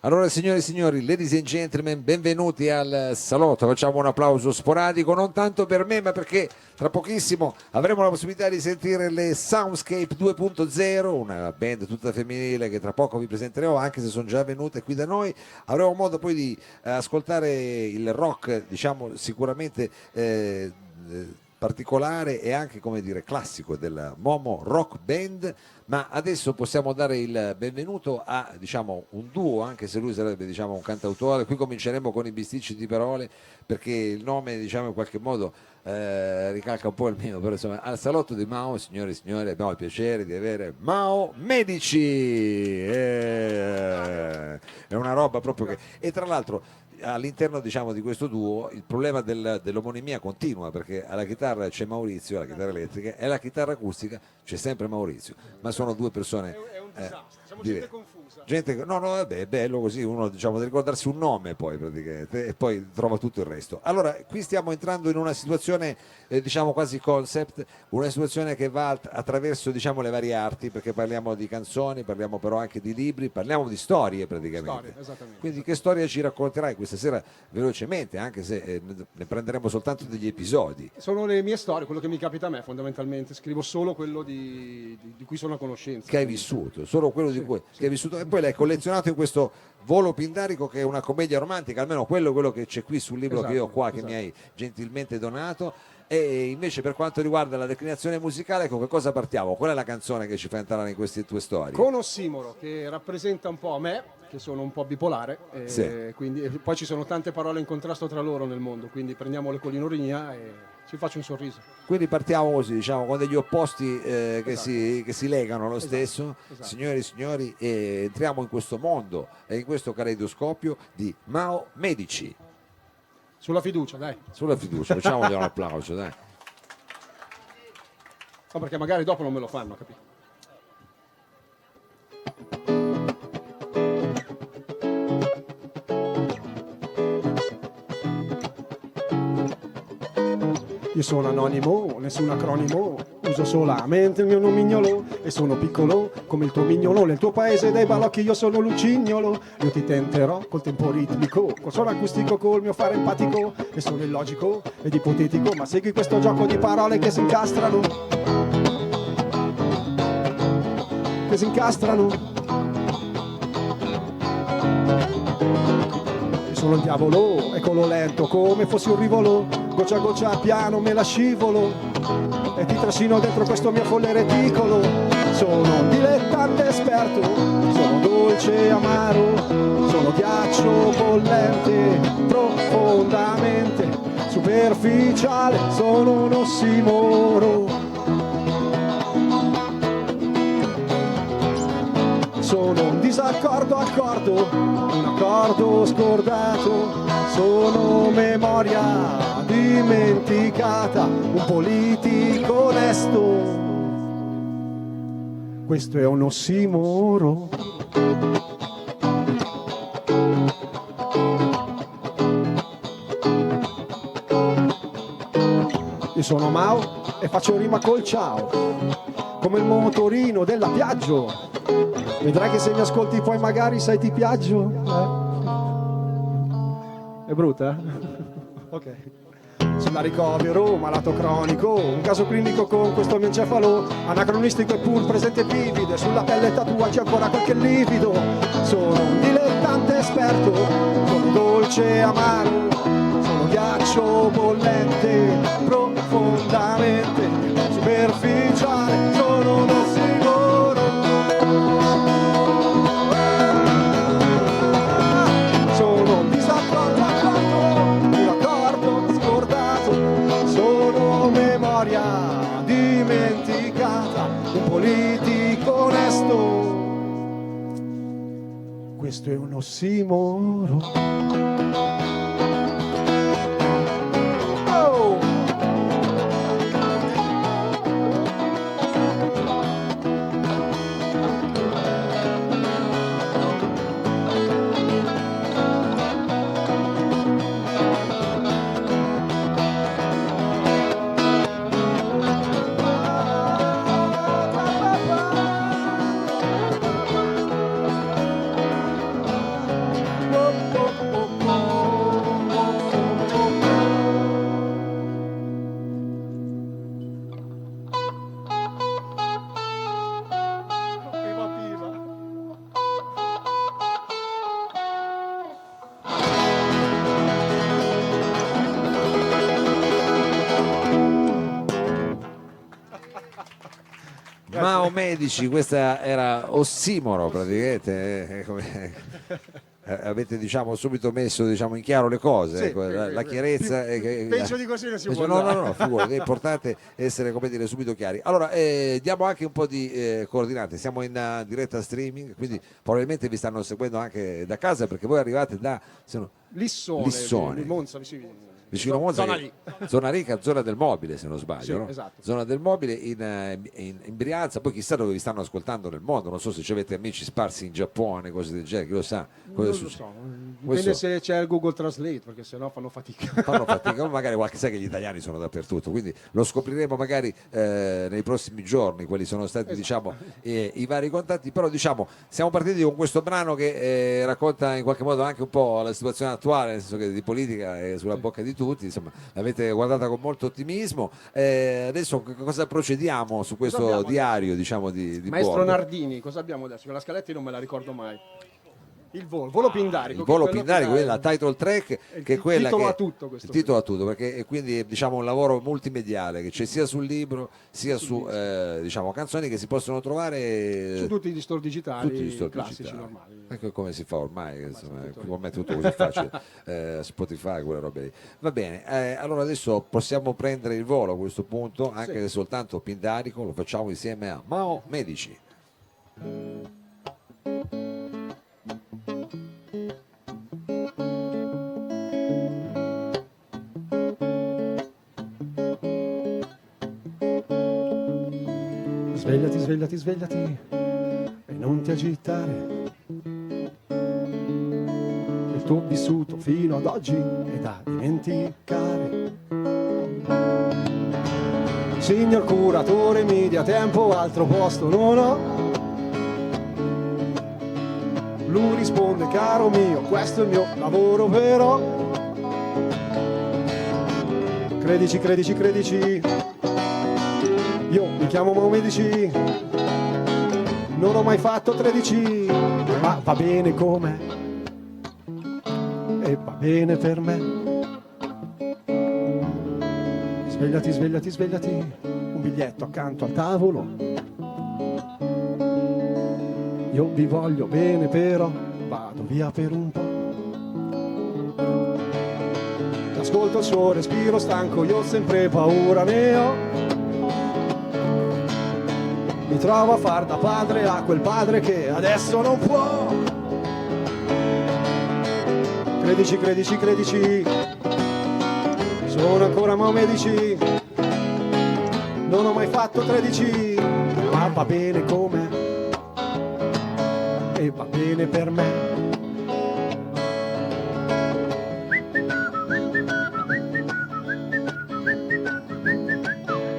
Allora, signore e signori, ladies and gentlemen, benvenuti al salotto. Facciamo un applauso sporadico, non tanto per me, ma perché tra pochissimo avremo la possibilità di sentire le Soundscape 2.0, una band tutta femminile che tra poco vi presenteremo, anche se sono già venute qui da noi. Avremo modo poi di ascoltare il rock, diciamo, sicuramente particolare e anche, come dire, classico della Momo Rock Band. Ma adesso possiamo dare il benvenuto a, diciamo, un duo, anche se lui sarebbe, diciamo, un cantautore. Qui cominceremo con i bisticci di parole, perché il nome, diciamo, in qualche modo ricalca un po' il mio, però insomma, al salotto di Mao, signore e signori, abbiamo il piacere di avere Mao Medici. È una roba proprio che... E tra l'altro all'interno, diciamo, di questo duo il problema dell'omonimia continua, perché alla chitarra c'è Maurizio, alla chitarra elettrica, e alla chitarra acustica c'è sempre Maurizio, ma sono due persone è un disastro, siamo gente confusa. no, vabbè, è bello così, uno, diciamo, deve ricordarsi un nome poi praticamente e poi trova tutto il resto. Allora, qui stiamo entrando in una situazione, diciamo, quasi concept, una situazione che va attraverso, diciamo, le varie arti, perché parliamo di canzoni, parliamo però anche di libri, parliamo di storie praticamente. Storie, esattamente. Quindi che storia ci racconterai questa sera velocemente, anche se ne prenderemo soltanto degli episodi? Sono le mie storie, quello che mi capita a me fondamentalmente, scrivo solo quello di cui sono a conoscenza. Che hai vissuto, solo quello di cui che hai vissuto, e poi l'hai collezionato in questo Volo Pindarico, che è una commedia romantica, almeno quello che c'è qui sul libro, Esatto, che io ho qua, che esatto. mi hai gentilmente donato. E invece per quanto riguarda la declinazione musicale, con che cosa partiamo? Qual è la canzone che ci fa entrare in queste tue storie? Con Ossimoro, che rappresenta un po' me, che sono un po' bipolare, Sì. quindi, e poi ci sono tante parole in contrasto tra loro nel mondo, quindi prendiamole con l'ironia e ci faccio un sorriso. Quindi partiamo così, diciamo, con degli opposti che si legano lo stesso. esatto. Signore e signori, entriamo in questo mondo e in questo caleidoscopio di Mao Medici. Sulla fiducia, dai. Sulla fiducia, facciamogli un applauso, dai. No, perché magari dopo non me lo fanno, capito? Io sono anonimo, nessun acronimo, uso solamente il mio nomignolo e sono piccolo come il tuo mignolo. Nel tuo paese dei balocchi io sono lucignolo. Io ti tenterò col tempo ritmico, col suono acustico, col mio fare empatico. E sono illogico ed ipotetico, ma segui questo gioco di parole che si incastrano. Che si incastrano. Io sono il diavolo, eccolo lento come fossi un rivolo. Goccia a goccia piano me la scivolo e ti trascino dentro questo mio folle reticolo. Sono un dilettante esperto, sono dolce e amaro, sono ghiaccio bollente, profondamente superficiale, sono un ossimoro. Sono un disaccordo accordo, un accordo scordato, sono memoria dimenticata, un politico onesto. Questo è un ossimoro. Io sono Mao e faccio rima col ciao, come il motorino della Piaggio. Vedrai che se mi ascolti poi magari sai ti piaggio. È brutta? Ok. Sulla ricovero, malato cronico, un caso clinico con questo mio encefalo anacronistico e pur presente e vivido, e sulla pelle tatuaggi ancora qualche livido. Sono un dilettante esperto, sono dolce e amaro, sono ghiaccio bollente, profondamente superficiale, sono un ossimoro. Sono un disaccordo accordo, un accordo scordato, sono memoria dimenticata, un politico onesto. Questo è un ossimoro. Oh! Mao Medici, questa era ossimoro praticamente, avete diciamo subito messo diciamo in chiaro le cose, Sì, ecco, la chiarezza penso di così non si può no, andare. no, figurati, è importante essere come dire subito chiari. Allora diamo anche un po' di coordinate, siamo in diretta streaming, quindi probabilmente vi stanno seguendo anche da casa perché voi arrivate da Lissone. Di Monza, vicino Monza, zona lì. zona ricca, zona del mobile se non sbaglio, Sì, no? esatto. Zona del mobile in Brianza, poi chissà dove vi stanno ascoltando nel mondo, non so se avete amici sparsi in Giappone, cose del genere, chi lo sa. Non lo so, dipende se c'è il Google Translate, perché sennò fanno fatica. Fanno fatica, magari sai che gli italiani sono dappertutto, quindi lo scopriremo magari nei prossimi giorni quali sono stati diciamo i vari contatti, però diciamo siamo partiti con questo brano che racconta in qualche modo anche un po' la situazione attuale, nel senso che di politica è sulla bocca di tutti, insomma l'avete guardata con molto ottimismo. Adesso cosa procediamo su questo diario diciamo di Maestro bordo? Nardini, cosa abbiamo adesso? La scaletta io non me la ricordo mai. Il volo pindarico. Il volo pindarico, quella la title track, che è quella titolo che a tutto questo. il titolo a tutto, perché è quindi diciamo un lavoro multimediale che c'è sia sul libro sia su diciamo canzoni che si possono trovare su tutti gli store digitali, tutti gli store classici digitali. normali. Ecco come si fa ormai, insomma, ormai è tutto così facile, Spotify, quelle robe lì. Va bene, allora adesso possiamo prendere il volo a questo punto, anche se soltanto pindarico, lo facciamo insieme a Mao Medici. Svegliati, svegliati, svegliati e non ti agitare. Il tuo vissuto fino ad oggi è da dimenticare. Signor curatore, mi dia tempo, altro posto non ho. Lui risponde, caro mio, questo è il mio lavoro però. Credici, credici, credici. Io mi chiamo Mao Medici, non ho mai fatto 13, ma va bene com'è e va bene per me. Svegliati, svegliati, svegliati, un biglietto accanto al tavolo. Io vi voglio bene però vado via per un po'. Ascolto il suo respiro stanco, io ho sempre paura ne ho. Mi trovo a far da padre a quel padre che adesso non può. Credici, credici, credici, sono ancora Mao Medici, non ho mai fatto 13, ma va bene com'è e va bene per me.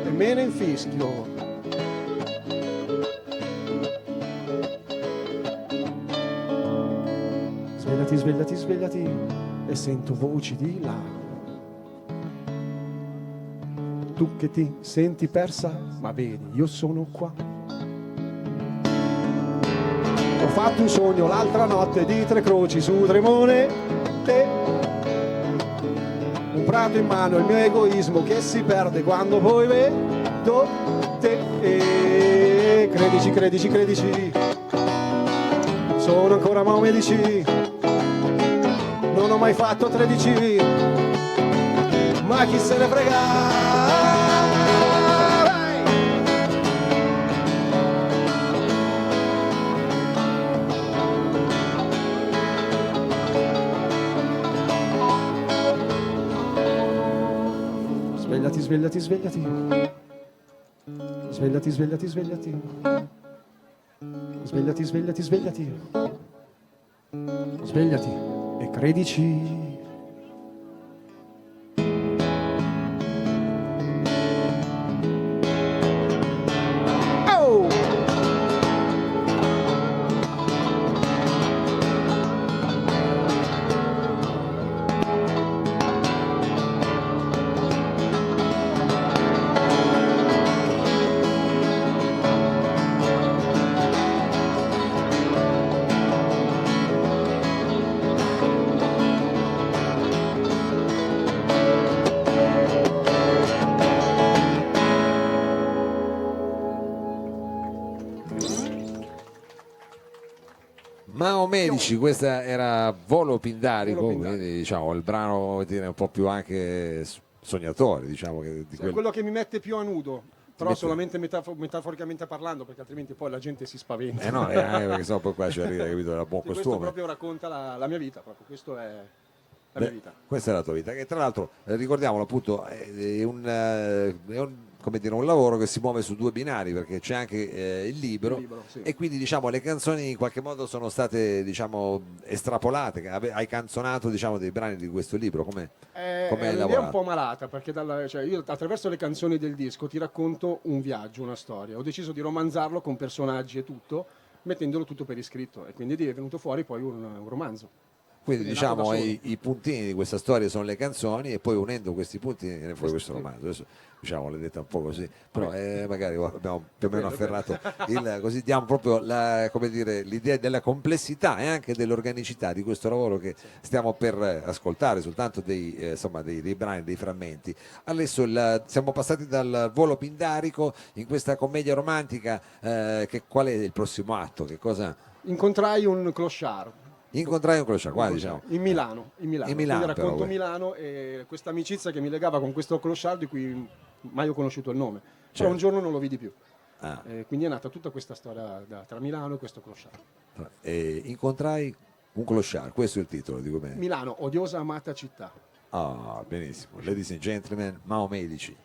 E me ne infischio. Svegliati, svegliati, svegliati e sento voci di là. Tu che ti senti persa, ma vedi, io sono qua. Ho fatto un sogno l'altra notte di 3 croci su 3 monete. Un prato in mano, il mio egoismo che si perde quando poi vedo te. E credici, credici, credici, sono ancora Mao Medici, non ho mai fatto 13, ma chi se ne frega. Svegliati, svegliati, svegliati, svegliati, svegliati, svegliati, svegliati, svegliati, svegliati, svegliati e credici. Oh! Medici, questa era Volo Pindarico, Volo Pindarico. quindi diciamo il brano vuol dire, un po' più anche sognatore, diciamo che di È quello che mi mette più a nudo, però mette- solamente metaforicamente parlando, perché altrimenti poi la gente si spaventa. no, perché sennò poi qua ci arriva, capito, da buon Questo costume. proprio racconta la mia vita, proprio. Questo è la mia vita. Questa è la tua vita, che tra l'altro ricordiamolo appunto è un, come dire, un lavoro che si muove su due binari, perché c'è anche il libro, Il libro, sì. e quindi diciamo le canzoni in qualche modo sono state diciamo estrapolate, hai canzonato diciamo dei brani di questo libro, come È hai un'idea un lavorato? po' malata, perché cioè io attraverso le canzoni del disco ti racconto un viaggio, una storia. Ho deciso di romanzarlo con personaggi e tutto, mettendolo tutto per iscritto, e quindi è venuto fuori poi un romanzo. Quindi Quindi è nato diciamo da solo. i puntini di questa storia sono le canzoni, e poi unendo questi puntini viene fuori questo Sì. romanzo. Adesso diciamo l'hai detta un po' così, però magari abbiamo più o meno afferrato così diamo proprio come dire, l'idea della complessità e anche dell'organicità di questo lavoro che stiamo per ascoltare, soltanto dei brani, dei frammenti. Adesso siamo passati dal Volo Pindarico in questa commedia romantica, qual è il prossimo atto? Che cosa? Incontrai un clochard. Incontrai un crociere, qua diciamo. In Milano. In Milano, Quindi racconto però, Milano e questa amicizia che mi legava con questo clochard di cui mai ho conosciuto il nome. Certo. Però un giorno non lo vidi più. Ah. Quindi è nata tutta questa storia tra Milano e questo clochard. Incontrai un clochard, questo è il titolo, dico bene. Milano, odiosa amata città. Ah, benissimo. Ladies and gentlemen, Mao Medici.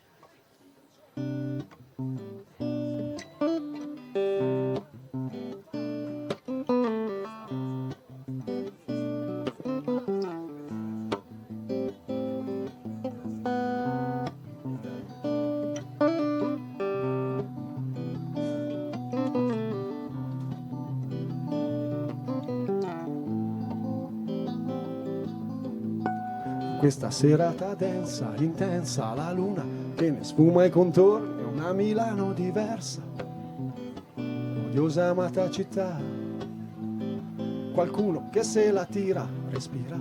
Questa serata densa, intensa, la luna che ne sfuma i contorni, una Milano diversa, odiosa amata città. Qualcuno che se la tira, respira,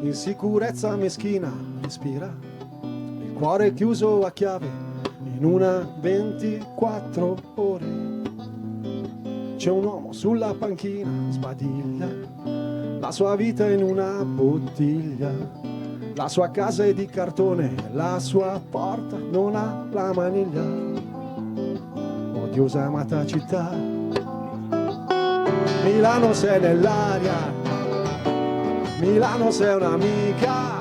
insicurezza meschina, respira, il cuore chiuso a chiave in una 24 ore. C'è un uomo sulla panchina, sbadiglia la sua vita in una bottiglia. La sua casa è di cartone, la sua porta non ha la maniglia. Odiosa amata città, Milano sei nell'aria, Milano sei un'amica,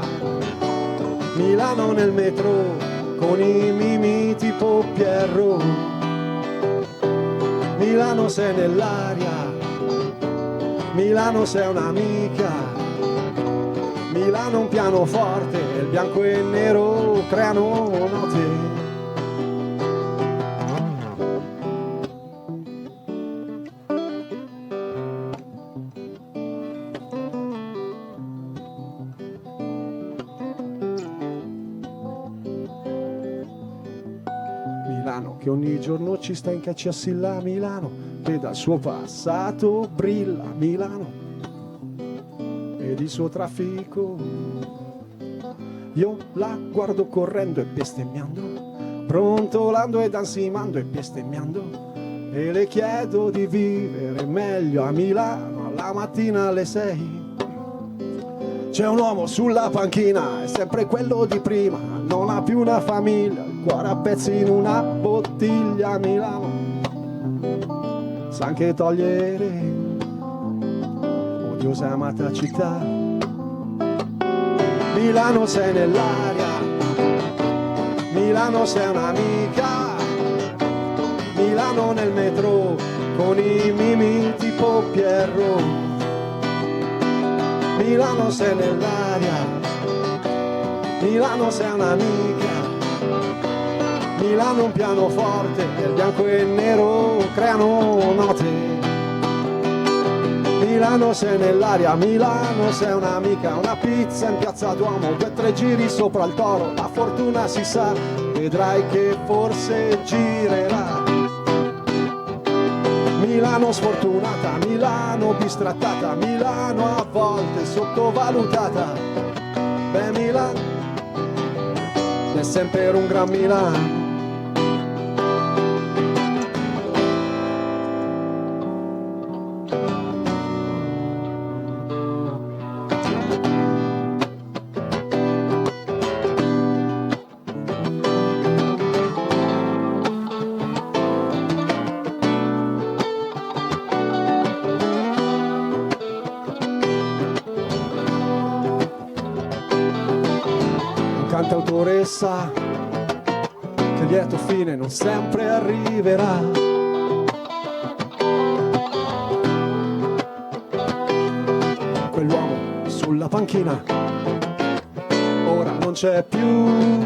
Milano nel metro con i mimi tipo Pierrot. Milano sei nell'aria, Milano sei un'amica, Milano un pianoforte, il bianco e il nero creano note. Milano che ogni giorno ci sta in caccia assilla, Milano che dal suo passato brilla, Milano ed il suo traffico. Io la guardo correndo e bestemmiando, brontolando ed ansimando e bestemmiando, e le chiedo di vivere meglio a Milano alla mattina alle 6. C'è un uomo sulla panchina, è sempre quello di prima, non ha più una famiglia, il cuore a pezzi in una bottiglia a Milano, sa anche togliere, odiosa amata città. Milano sei nell'aria, Milano sei un'amica, Milano nel metro con i mimi tipo Pierrot. Milano sei nell'aria, Milano sei un'amica, Milano un pianoforte, il bianco e il nero creano note. Milano sei nell'aria, Milano sei un'amica, una pizza in piazza Duomo, 2 o 3 giri sopra il Toro, la fortuna si sa, vedrai che forse girerà. Milano sfortunata, Milano bistrattata, Milano a volte sottovalutata. Beh, Milano è sempre un gran Milano. cantautore sa che il lieto fine non sempre arriverà. Quell'uomo sulla panchina ora non c'è più.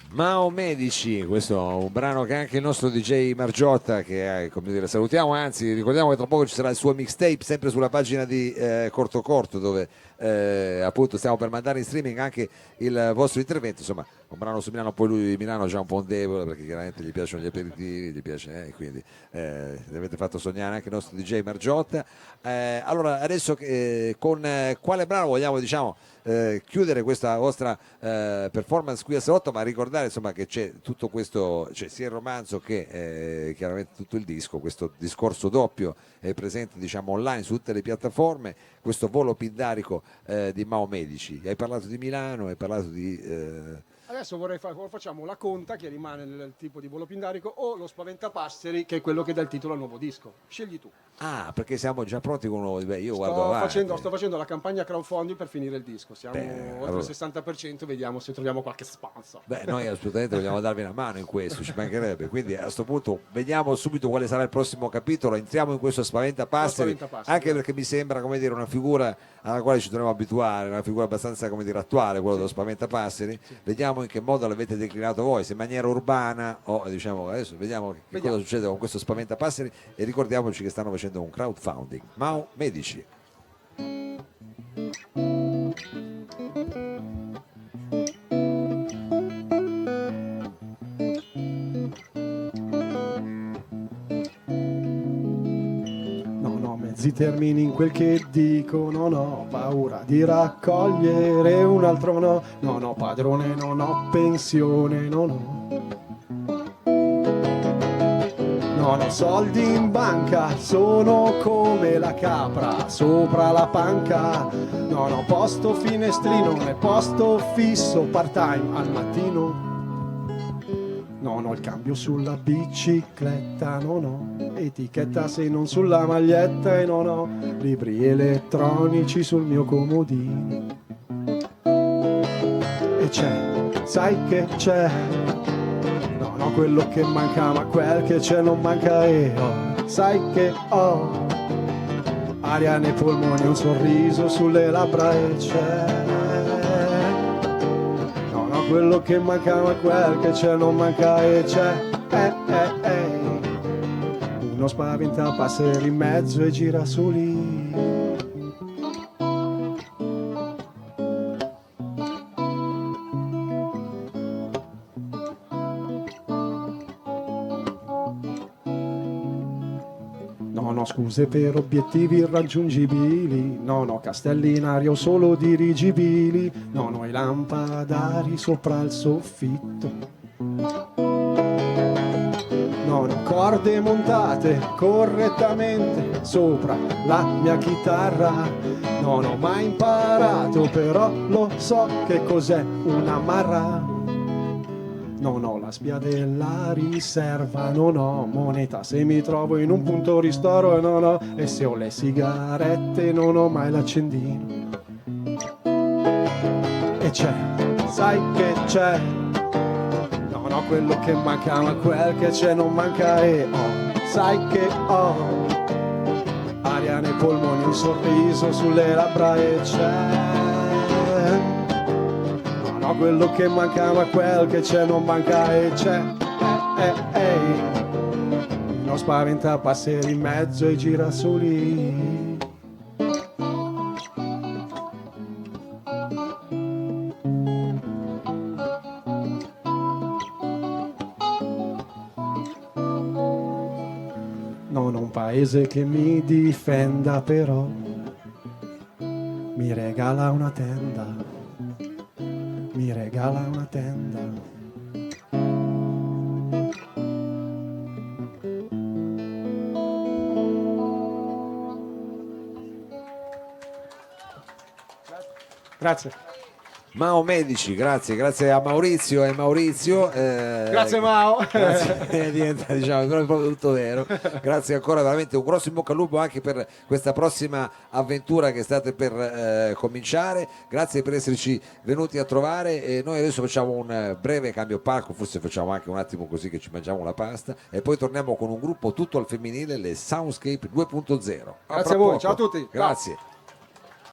Mao Medici, questo è un brano che anche il nostro DJ Margiotta, che come dire, salutiamo, anzi ricordiamo che tra poco ci sarà il suo mixtape sempre sulla pagina di Corto Corto, dove appunto stiamo per mandare in streaming anche il vostro intervento. Insomma, un brano su Milano, poi lui Milano è già un po' un debole perché chiaramente gli piacciono gli aperitivi, gli piace, quindi vi avete fatto sognare anche il nostro DJ Margiotta. Allora adesso con quale brano vogliamo, diciamo, chiudere questa vostra performance qui a Salotto, ma ricordare insomma che c'è tutto questo, cioè sia il romanzo che chiaramente tutto il disco, questo discorso doppio è presente, diciamo, online su tutte le piattaforme, questo volo pindarico di Mao Medici. Hai parlato di Milano, hai parlato di Adesso facciamo la conta, che rimane nel tipo di volo pindarico, o lo spaventapasseri, che è quello che dà il titolo al nuovo disco. Scegli tu. Ah, perché siamo già pronti con uno. Beh, io guardo avanti. Sto facendo la campagna crowdfunding per finire il disco. Siamo oltre allora, il 60%, vediamo se troviamo qualche sponsor. Beh, noi assolutamente vogliamo darvi una mano in questo, ci mancherebbe. Quindi a questo punto vediamo subito quale sarà il prossimo capitolo. Entriamo in questo spaventapasseri, anche perché mi sembra, come dire, una figura alla quale ci dovremmo abituare, una figura abbastanza, come dire, attuale, quello dello spaventapasseri. Sì. Vediamo in che modo l'avete declinato voi, se in maniera urbana o, diciamo, adesso vediamo cosa succede con questo spaventapasseri, e ricordiamoci che stanno facendo un crowdfunding. Mao Medici. Mezzi termini in quel che dico, non ho paura di raccogliere un altro no, non ho padrone, non ho pensione, non ho soldi in banca, sono come la capra sopra la panca, non ho posto finestrino né posto fisso part time al mattino. Non ho il cambio sulla bicicletta, non ho etichetta se non sulla maglietta, e non ho libri elettronici sul mio comodino. E c'è, sai che c'è, non ho quello che manca ma quel che c'è non manca, e ho, sai che ho aria nei polmoni, un sorriso sulle labbra, e c'è quello che manca ma quel che c'è non manca, e c'è uno spaventapasseri in mezzo e gira su lì. Non ho scuse per obiettivi irraggiungibili, non ho castelli in aria o solo dirigibili, non ho i lampadari sopra il soffitto, non ho corde montate correttamente sopra la mia chitarra, non ho mai imparato però lo so che cos'è una marra. Non ho la spia della riserva, non ho moneta se mi trovo in un punto ristoro, e non ho, e se ho le sigarette non ho mai l'accendino. E c'è, sai che c'è, non ho quello che manca ma quel che c'è non manca, e ho, sai che ho aria nei polmoni, un sorriso sulle labbra, e c'è No, quello che manca ma quel che c'è non manca e c'è. Non spaventa, passare in mezzo ai girasoli. Non ho un paese che mi difenda, però mi regala una tenda, mi regala una tenda. Grazie. Mao Medici, grazie a Maurizio e Maurizio. Grazie Mao. Grazie, diventa diciamo proprio tutto vero. Grazie ancora, veramente un grosso in bocca al lupo anche per questa prossima avventura che state per cominciare. Grazie per esserci venuti a trovare e noi adesso facciamo un breve cambio palco, forse facciamo anche un attimo così che ci mangiamo la pasta e poi torniamo con un gruppo tutto al femminile, le Soundscape 2.0. Grazie a voi, ciao a tutti. Grazie.